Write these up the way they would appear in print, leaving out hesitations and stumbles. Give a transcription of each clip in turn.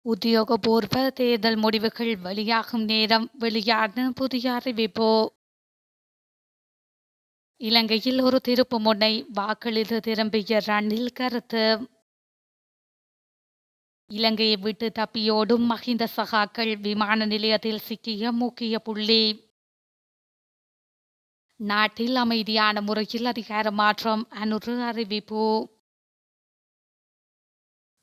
உத்தியோகபூர்வ தேர்தல் முடிவுகள் வெளியாகும் நேரம் வெளியான புதிய அறிவிப்பு. இலங்கையில் ஒரு திருப்புமுனை, வாக்களித்து திரும்பிய ரணில் கருத்து. இலங்கையை விட்டு தப்பியோடும் மஹிந்த சகாக்கள் விமான நிலையத்தில் சிக்கிய முக்கிய புள்ளி. நாட்டில் அமைதியான முறையில் அதிகார மாற்றம், அனுரு அறிவிப்பு.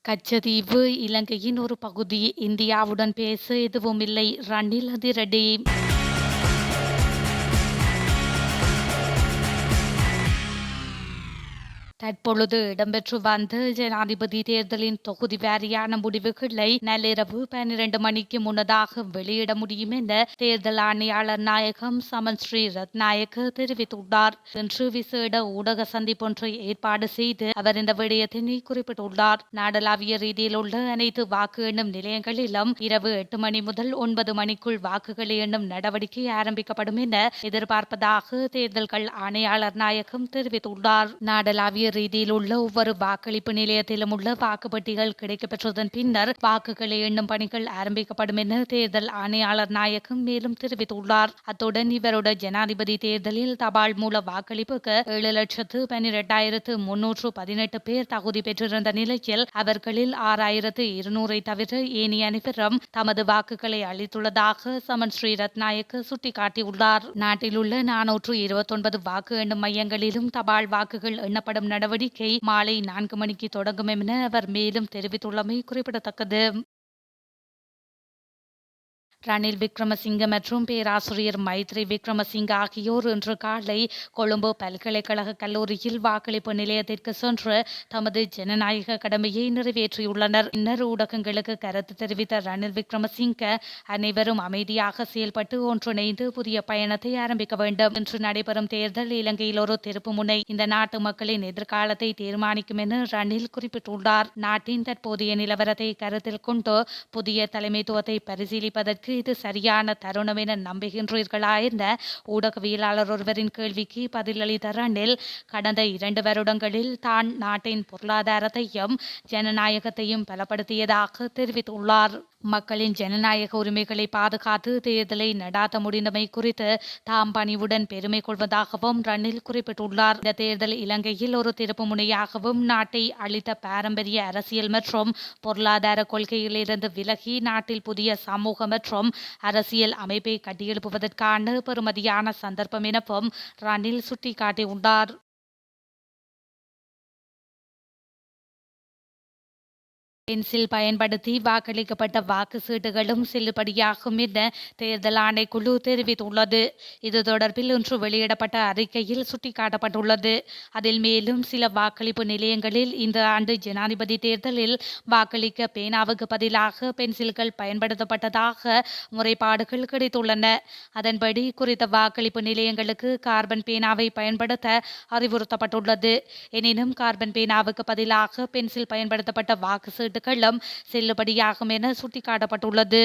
கச்சதீவு இலங்கையின் ஒரு பகுதி, இந்தியாவுடன் பேச எதுவுமில்லை, ரணில் அதிரடி. தற்பொழுது இடம்பெற்று வந்த ஜனாதிபதி தேர்தலின் தொகுதி வாரியான முடிவுகளை நள்ளிரவு 12 மணிக்கு முன்னதாக வெளியிட முடியும் என தேர்தல் ஆணையாளர் நாயகம் சமன் ஸ்ரீ ரத்நாயக்க தெரிவித்துள்ளார். இன்று விசேட ஊடக சந்திப்பொன்றை ஏற்பாடு செய்து அவர் இந்த விடயத்தினை குறிப்பிட்டுள்ளார். நாடளாவிய ரீதியில் உள்ள அனைத்து வாக்கு எண்ணும் நிலையங்களிலும் இரவு 8 மணி முதல் 9 மணிக்குள் வாக்குகளை எண்ணும் நடவடிக்கை ஆரம்பிக்கப்படும் என எதிர்பார்ப்பதாக தேர்தல்கள் ஆணையாளர் நாயகம் தெரிவித்துள்ளார். நாடளாவிய ரீதியில் உள்ள ஒவ்வொரு வாக்களிப்பு நிலையத்திலும் உள்ள வாக்குப்பட்டிகள் கிடைக்கப்பெற்றதன் பின்னர் வாக்குகளை எண்ணும் பணிகள் ஆரம்பிக்கப்படும் என தேர்தல் ஆணையாளர் நாயகம் மேலும் தெரிவித்துள்ளார். அத்துடன் இவருடைய ஜனாதிபதி தேர்தலில் தபால் மூல வாக்களிப்புக்கு 7,12,318 பேர் தகுதி பெற்றிருந்த நிலையில் அவர்களில் 6,200 தவிர ஏனைய அனைவரும் தமது வாக்குகளை அளித்துள்ளதாக சமன் ஸ்ரீ ரத்நாயக்க சுட்டிக்காட்டியுள்ளார். நாட்டில் உள்ள 429 வாக்கு எண்ணும் மையங்களிலும் தபால் வாக்குகள் எண்ணப்படும் நடவடிக்கை மாலை 4 மணிக்கு தொடங்கும் என அவர் மேலும் தெரிவித்துள்ளமை குறிப்பிடத்தக்கது. ரணில் விக்ரமசிங்க மற்றும் பேராசிரியர் மைத்ரி விக்ரமசிங்க ஆகியோர் இன்று காலை கொழும்பு பல்கலைக்கழக கல்லூரியில் வாக்களிப்பு நிலையத்திற்கு சென்று தமது ஜனநாயக கடமையை நிறைவேற்றியுள்ளனர். பின்னர் ஊடகங்களுக்கு கருத்து தெரிவித்த ரணில் விக்ரமசிங்க, அனைவரும் அமைதியாக செயல்பட்டு ஒன்றிணைந்து புதிய பயணத்தை ஆரம்பிக்க வேண்டும். இன்று நடைபெறும் தேர்தல் இலங்கையில் ஒரு திருப்புமுனை, இந்த நாட்டு மக்களின் எதிர்காலத்தை தீர்மானிக்கும் என ரணில் குறிப்பிட்டுள்ளார். நாட்டின் தற்போதைய நிலவரத்தை கருத்தில் கொண்டு புதிய தலைமைத்துவத்தை பரிசீலிப்பதற்கு இது சரியான தருணம் என நம்புகின்றீர்களா என ஊடகவியலாளர் ஒருவரின் கேள்விக்கு பதிலளித்த ரணில், கடந்த 2 வருடங்களில் தான் நாட்டின் பொருளாதாரத்தையும் ஜனநாயகத்தையும் பலப்படுத்தியதாக தெரிவித்துள்ளார். மக்களின் ஜனநாயக உரிமைகளை பாதுகாத்து தேர்தலை நடாத்த முடிந்தமை குறித்து தாம் பணிவுடன் பெருமை கொள்வதாகவும் ரணில் குறிப்பிட்டுள்ளார். இந்த தேர்தல் இலங்கையில் ஒரு திருப்பு முனையாகவும் நாட்டை அளித்த பாரம்பரிய அரசியல் மற்றும் பொருளாதார கொள்கையிலிருந்து விலகி நாட்டில் புதிய சமூக மற்றும் அரசியல் அமைப்பை கட்டியெழுப்புவதற்கான பெறுமதியான சந்தர்ப்பம் எனவும் ரணில் சுட்டிக்காட்டியுள்ளார். பென்சில் பயன்படுத்தி வாக்களிக்கப்பட்ட வாக்கு சீட்டுகளும் செல்லுபடியாகும் என தேர்தல் ஆணைக்குழு தெரிவித்துள்ளது. இது தொடர்பில் இன்று வெளியிடப்பட்ட அறிக்கையில் சுட்டிக்காட்டப்பட்டுள்ளது. அதில் மேலும் சில வாக்களிப்பு நிலையங்களில் இந்த ஆண்டு ஜனாதிபதி தேர்தலில் வாக்களிக்க பேனாவுக்கு பதிலாக பென்சில்கள் பயன்படுத்தப்பட்டதாக முறைப்பாடுகள் கிடைத்துள்ளன. அதன்படி குறித்த வாக்களிப்பு நிலையங்களுக்கு கார்பன் பேனாவை பயன்படுத்த அறிவுறுத்தப்பட்டுள்ளது. எனினும் கார்பன் பேனாவுக்கு பதிலாக பென்சில் பயன்படுத்தப்பட்ட வாக்கு சீட்டு செல்லுபடியாகும் என சுட்டிக்காட்டப்பட்டுள்ளது.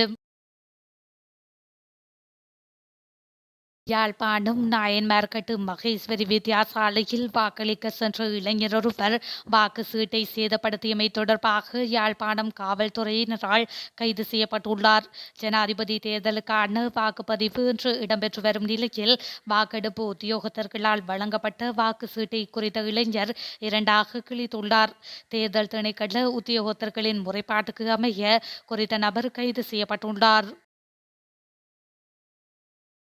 யாழ்ப்பாணம் நாயன்மார்கட்டு மகேஸ்வரி வித்தியாசாலையில் வாக்களிக்க சென்ற இளைஞர் ஒருவர் வாக்கு சீட்டை சேதப்படுத்தியமை தொடர்பாக யாழ்ப்பாணம் காவல்துறையினரால் கைது செய்யப்பட்டுள்ளார். ஜனாதிபதி தேர்தலுக்கான வாக்குப்பதிவு இன்று இடம்பெற்று வரும் நிலையில் வாக்கெடுப்பு உத்தியோகத்தர்களால் வழங்கப்பட்ட வாக்கு சீட்டை குறித்த இளைஞர் 2ஆக கிழித்துள்ளார். தேர்தல் திணைக்கள உத்தியோகத்தர்களின் முறைப்பாட்டுக்கு அமைய குறித்த நபர் கைது செய்யப்பட்டுள்ளார்.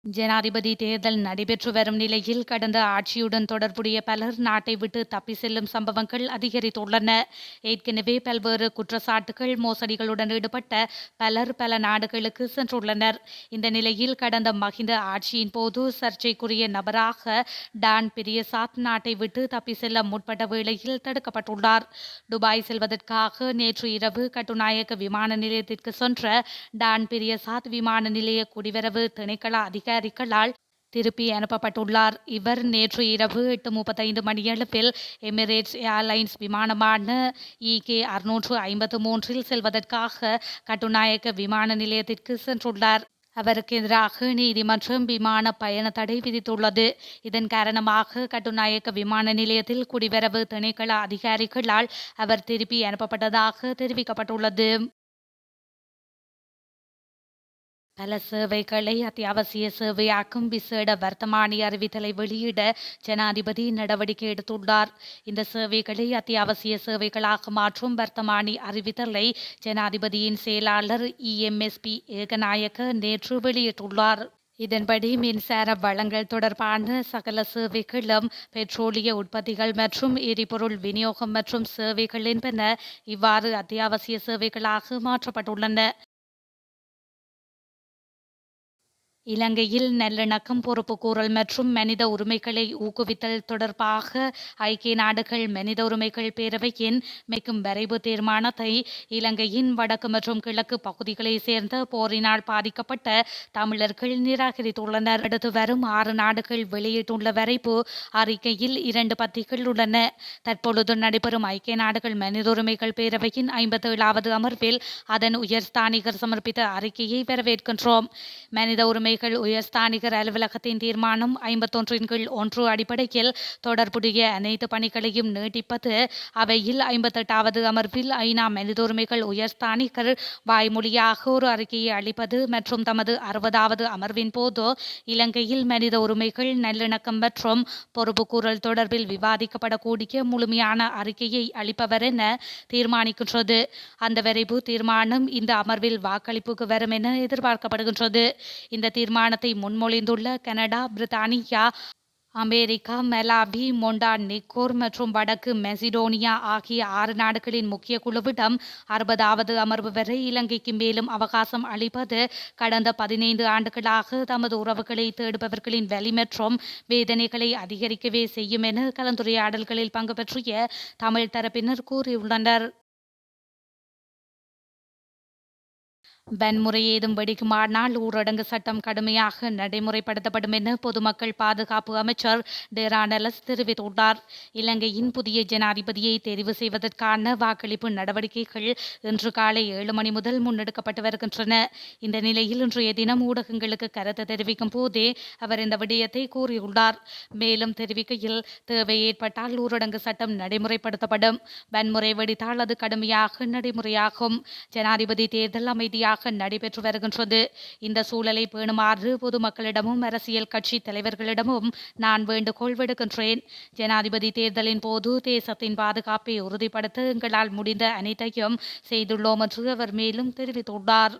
ஜனாதிபதி தேர்தல் நடைபெற்று வரும் நிலையில் கடந்த ஆட்சியுடன் தொடர்புடைய பலர் நாட்டை விட்டு தப்பி செல்லும் சம்பவங்கள் அதிகரித்துள்ளன. ஏற்கனவே பல்வேறு குற்றச்சாட்டுகள், மோசடிகளுடன் ஈடுபட்ட பலர் பல நாடுகளுக்கு சென்றுள்ளனர். இந்த நிலையில் கடந்த மஹிந்த ஆட்சியின் போது சர்ச்சைக்குரிய நபராக டான் பிரியசாத் நாட்டை விட்டு தப்பி செல்ல முற்பட்ட வேளையில் தடுக்கப்பட்டுள்ளார். துபாய் செல்வதற்காக நேற்று இரவு கட்டுநாயக்க விமான நிலையத்திற்கு சென்ற டான் பிரியசாத் விமான நிலைய குடிவரவு திணைக்கள அதிகாரிகளால் திருப்பி அனுப்பப்பட்டுள்ளார். இவர் நேற்று இரவு 8:35 மணியளவில் எமிரேட்ஸ் ஏர்லைன்ஸ் விமானமான EK-653 செல்வதற்காக கட்டுநாயக்க விமான நிலையத்திற்கு சென்றுள்ளார். அவருக்கு எதிராக நீதிமன்றம் விமான பயண தடை விதித்துள்ளது. இதன் காரணமாக கட்டுநாயக்க விமான நிலையத்தில் குடிவரவு திணைக்கள அதிகாரிகளால் அவர் திருப்பி அனுப்பப்பட்டதாக தெரிவிக்கப்பட்டுள்ளது. பல சேவைகளை அத்தியாவசிய சேவையாக்கும் விசேட வர்த்தமானி அறிவித்தலை வெளியிட ஜனாதிபதி நடவடிக்கை எடுத்துள்ளார். இந்த சேவைகளை அத்தியாவசிய சேவைகளாக மாற்றும் வர்த்தமானி அறிவித்தலை ஜனாதிபதியின் செயலாளர் EMSP ஏகநாயக்க நேற்று வெளியிட்டுள்ளார். இதன்படி மின்சார வழங்கல் தொடர்பான சகல சேவைகளும், பெட்ரோலிய உற்பத்திகள் மற்றும் எரிபொருள் விநியோகம் மற்றும் சேவைகள் என்பன இவ்வாறு அத்தியாவசிய சேவைகளாக மாற்றப்பட்டுள்ளன. இலங்கையில் நல்லிணக்கம், பொறுப்புக்கூறல் மற்றும் மனித உரிமைகளை ஊக்குவித்தல் தொடர்பாக ஐக்கிய நாடுகள் மனித உரிமைகள் பேரவையின் மெக்கும் வரைவு தீர்மானத்தை இலங்கையின் வடக்கு மற்றும் கிழக்கு பகுதிகளைச் சேர்ந்த போரினால் பாதிக்கப்பட்ட தமிழர்கள் நிராகரித்துள்ளனர். அடுத்து வரும் 6 நாடுகள் வெளியிட்டுள்ள வரைவு அறிக்கையில் 2 பத்திகள் உள்ளன. தற்பொழுது நடைபெறும் ஐக்கிய நாடுகள் மனித உரிமைகள் பேரவையின் 57வது அமர்வில் அதன் உயர்ஸ்தானிகர் சமர்ப்பித்த அறிக்கையை வரவேற்கின்றோம். மனித உரிமைகள் உயர்ஸ்தானிகர் அலுவலகத்தின் தீர்மானம் 51 அடிப்படையில் தொடர்புடைய அனைத்து பணிகளையும் நீட்டிப்பது. அவையில் 58வது அமர்வில் ஐநா மனித உரிமைகள் உயர்ஸ்தானிகர் வாய்மொழியாக ஒரு அறிக்கையை அளிப்பது மற்றும் தமது 60வது அமர்வின் போது இலங்கையில் மனித உரிமைகள், நல்லிணக்கம் மற்றும் பொறுப்புக்கூறல் தொடர்பில் விவாதிக்கப்படக்கூடிய முழுமையான அறிக்கையை அளிப்பவர் என தீர்மானிக்கின்றது. அந்த வரைவு தீர்மானம் இந்த அமர்வில் வாக்களிப்புக்கு வரும் என எதிர்பார்க்கப்படுகின்றது. இந்த தீர்மானத்தை முன்மொழிந்துள்ள கனடா, பிரித்தானியா, அமெரிக்கா, மலாவி, மொண்டானிகோர் மற்றும் வடக்கு மெசிடோனியா ஆகிய 6 நாடுகளின் முக்கிய குழுவிடம் 60வது அமர்வு வரை இலங்கைக்கு மேலும் அவகாசம் அளிப்பது கடந்த 15 ஆண்டுகளாக தமது உறவுகளை தேடுபவர்களின் வலி மற்றும் வேதனைகளை அதிகரிக்கவே செய்யும் என கலந்துரையாடல்களில் பங்கு பற்றிய தமிழ் தரப்பினர் கூறியுள்ளனர். வன்முறை ஏதும் வெடிக்குமானால் ஊரடங்கு சட்டம் கடுமையாக நடைமுறைப்படுத்தப்படும் என பொதுமக்கள் பாதுகாப்பு அமைச்சர் டெரானலஸ் தெரிவித்துள்ளார். இலங்கையின் புதிய ஜனாதிபதியை தெரிவு செய்வதற்கான வாக்களிப்பு நடவடிக்கைகள் இன்று காலை 7 மணி முதல் முன்னெடுக்கப்பட்டு வருகின்றன. இந்த நிலையில் இன்றைய தினம் ஊடகங்களுக்கு கருத்து தெரிவிக்கும் போதே அவர் இந்த விடயத்தை கூறியுள்ளார். மேலும் தெரிவிக்கையில், தேவை ஏற்பட்டால் ஊரடங்கு சட்டம் நடைமுறைப்படுத்தப்படும். வன்முறை வெடித்தால் அது கடுமையாக நடைமுறையாகும். ஜனாதிபதி தேர்தல் அமைதியாக நடைபெற்று வருகின்றது. இந்த சூழலை பேணுமாறு பொதுமக்களிடமும் அரசியல் கட்சி தலைவர்களிடமும் நான் வேண்டுகோள் விடுக்கின்றேன். ஜனாதிபதி தேர்தலின் போது தேசத்தின் பாதுகாப்பை உறுதிப்படுத்த எங்களால் முடிந்த அனைத்தையும் செய்துள்ளோம் என்று அவர் மேலும் தெரிவித்துள்ளார்.